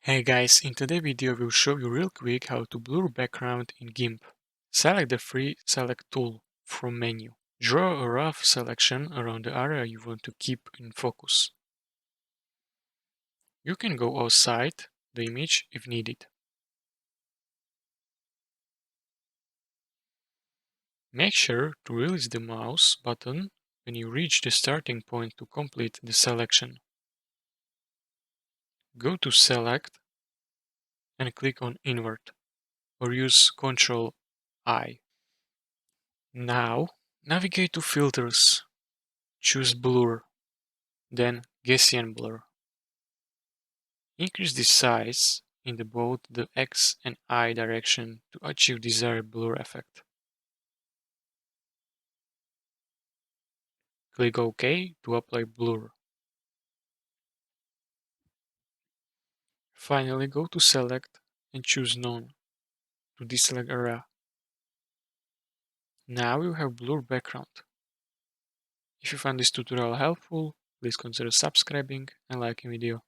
Hey guys, in today's video we'll show you real quick how to blur background in GIMP. Select the free Select tool from menu. Draw a rough selection around the area you want to keep in focus. You can go outside the image if needed. Make sure to release the mouse button when you reach the starting point to complete the selection. Go to Select and click on Invert or use Ctrl+I. Now navigate to Filters, choose Blur, then Gaussian Blur. Increase the size in both the X and Y direction to achieve desired blur effect. Click OK to apply blur. Finally, go to Select and choose None to deselect area. Now you have blur background. If you found this tutorial helpful, please consider subscribing and liking video.